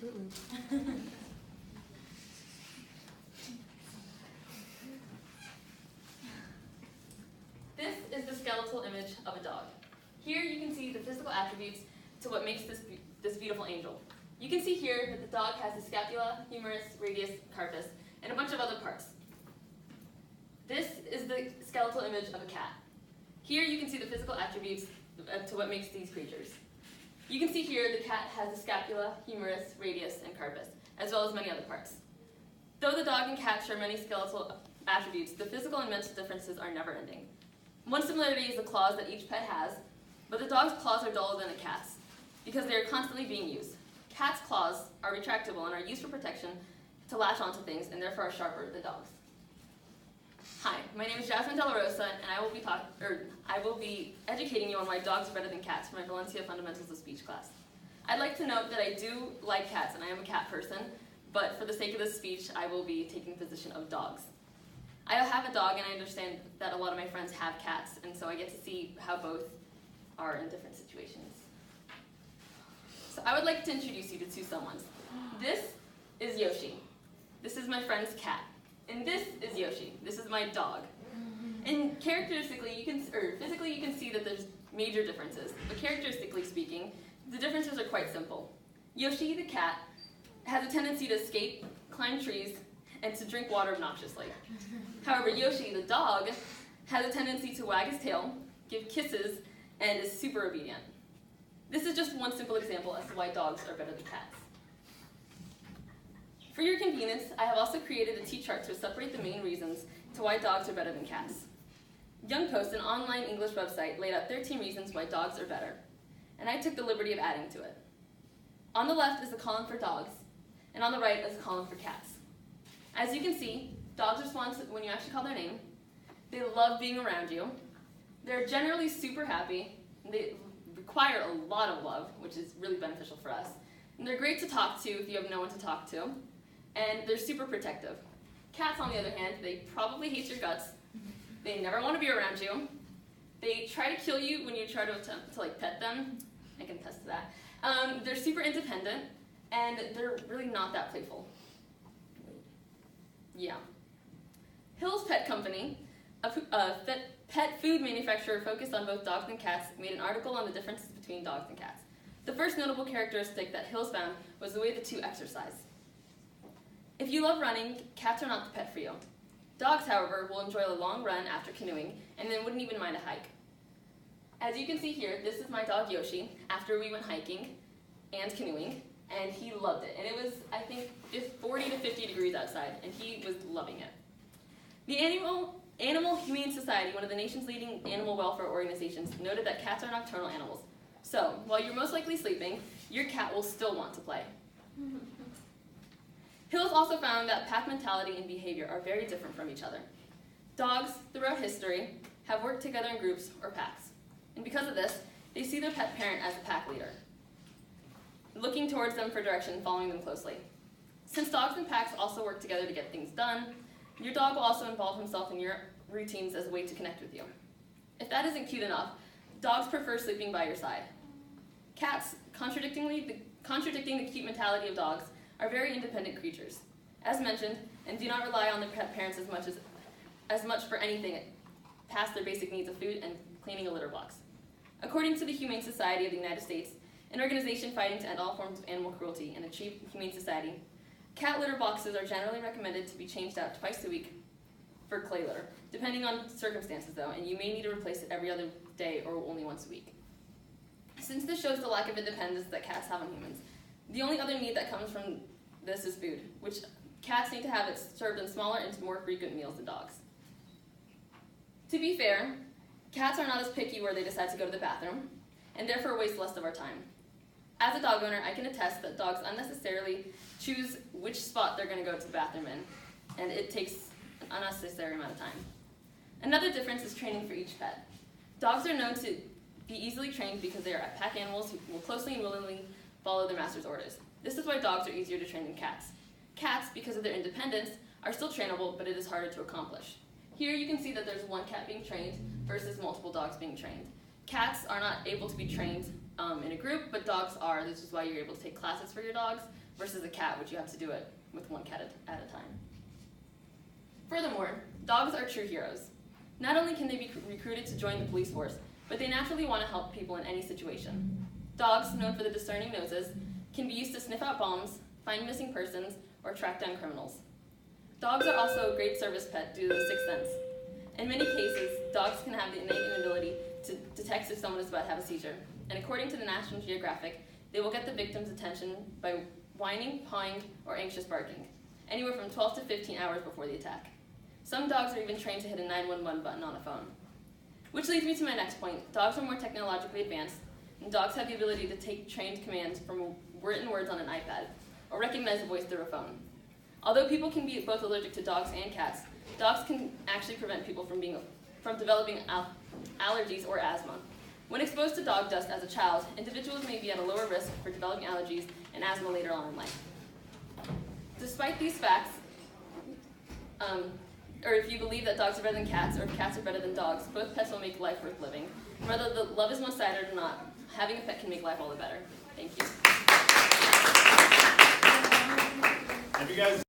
Fruit Loop. This is the skeletal image of a dog. Here you can see the physical attributes to what makes this beautiful angel. You can see here that the dog has the scapula, humerus, radius, carpus, and a bunch of other parts. This is the skeletal image of a cat. Here you can see the physical attributes to what makes these creatures. You can see here the cat has the scapula, humerus, radius, and carpus, as well as many other parts. Though the dog and cat share many skeletal attributes, the physical and mental differences are never ending. One similarity is the claws that each pet has, but the dog's claws are duller than a cat's because they are constantly being used. Cats' claws are retractable and are used for protection to latch onto things and therefore are sharper than dogs. Hi, my name is Jasmine De La Rosa, and I will be educating you on why dogs are better than cats for my Valencia Fundamentals of Speech class. I'd like to note that I do like cats and I am a cat person, but for the sake of this speech, I will be taking the position of dogs. I have a dog and I understand that a lot of my friends have cats, and so I get to see how both are in different situations. So I would like to introduce you to two someones. This is Yoshi. This is my friend's cat. And this is Yoshi. This is my dog. And physically you can see that there's major differences. But characteristically speaking, the differences are quite simple. Yoshi, the cat, has a tendency to escape, climb trees, and to drink water obnoxiously. However, Yoshi, the dog, has a tendency to wag his tail, give kisses, and is super obedient. This is just one simple example as to why dogs are better than cats. For your convenience, I have also created a T-chart to separate the main reasons to why dogs are better than cats. Young Post, an online English website, laid out 13 reasons why dogs are better, and I took the liberty of adding to it. On the left is a column for dogs, and on the right is a column for cats. As you can see, dogs respond when you actually call their name. They love being around you. They're generally super happy. They require a lot of love, which is really beneficial for us. And they're great to talk to if you have no one to talk to. And they're super protective. Cats, on the other hand, they probably hate your guts. They never want to be around you. They try to kill you when you try to attempt to pet them. I can attest to that. They're super independent, and they're really not that playful. Yeah. Hill's Pet Company, a pet food manufacturer focused on both dogs and cats, made an article on the differences between dogs and cats. The first notable characteristic that Hills found was the way the two exercise. If you love running, cats are not the pet for you. Dogs, however, will enjoy a long run after canoeing and then wouldn't even mind a hike. As you can see here, this is my dog Yoshi after we went hiking and canoeing, and he loved it. And it was, I think, 40 to 50 degrees outside, and he was loving it. The Animal Humane Society, one of the nation's leading animal welfare organizations, noted that cats are nocturnal animals. So, while you're most likely sleeping, your cat will still want to play. Hills also found that pack mentality and behavior are very different from each other. Dogs, throughout history, have worked together in groups or packs. And because of this, they see their pet parent as a pack leader, looking towards them for direction, following them closely. Since dogs and packs also work together to get things done, your dog will also involve himself in your routines as a way to connect with you. If that isn't cute enough, dogs prefer sleeping by your side. Cats, contradicting the cute mentality of dogs, are very independent creatures, as mentioned, and do not rely on their pet parents as much for anything past their basic needs of food and cleaning a litter box. According to the Humane Society of the United States, an organization fighting to end all forms of animal cruelty and achieve humane society, cat litter boxes are generally recommended to be changed out twice a week for clay litter, depending on circumstances though, and you may need to replace it every other day or only once a week. Since this shows the lack of independence that cats have on humans, the only other need that comes from this is food, which cats need to have it served in smaller and more frequent meals than dogs. To be fair, cats are not as picky where they decide to go to the bathroom, and therefore waste less of our time. As a dog owner, I can attest that dogs unnecessarily choose which spot they're going to go to the bathroom in, and it takes an unnecessary amount of time. Another difference is training for each pet. Dogs are known to be easily trained because they are pack animals who will closely and willingly follow their master's orders. This is why dogs are easier to train than cats. Cats, because of their independence, are still trainable, but it is harder to accomplish. Here you can see that there's one cat being trained versus multiple dogs being trained. Cats are not able to be trained in a group, but dogs are. This is why you're able to take classes for your dogs, versus a cat, which you have to do it with one cat at a time. Furthermore, dogs are true heroes. Not only can they be recruited to join the police force, but they naturally want to help people in any situation. Dogs, known for their discerning noses, can be used to sniff out bombs, find missing persons, or track down criminals. Dogs are also a great service pet due to the sixth sense. In many cases, dogs can have the innate ability to detect if someone is about to have a seizure, and according to the National Geographic, they will get the victim's attention by whining, pawing, or anxious barking, anywhere from 12 to 15 hours before the attack. Some dogs are even trained to hit a 911 button on a phone. Which leads me to my next point. Dogs are more technologically advanced, and dogs have the ability to take trained commands from written words on an iPad, or recognize a voice through a phone. Although people can be both allergic to dogs and cats, dogs can actually prevent people from developing allergies or asthma. When exposed to dog dust as a child, individuals may be at a lower risk for developing allergies and asthma later on in life. Despite these facts, or if you believe that dogs are better than cats, or if cats are better than dogs, both pets will make life worth living. Whether the love is one-sided or not, having a pet can make life all the better. Thank you. Have you guys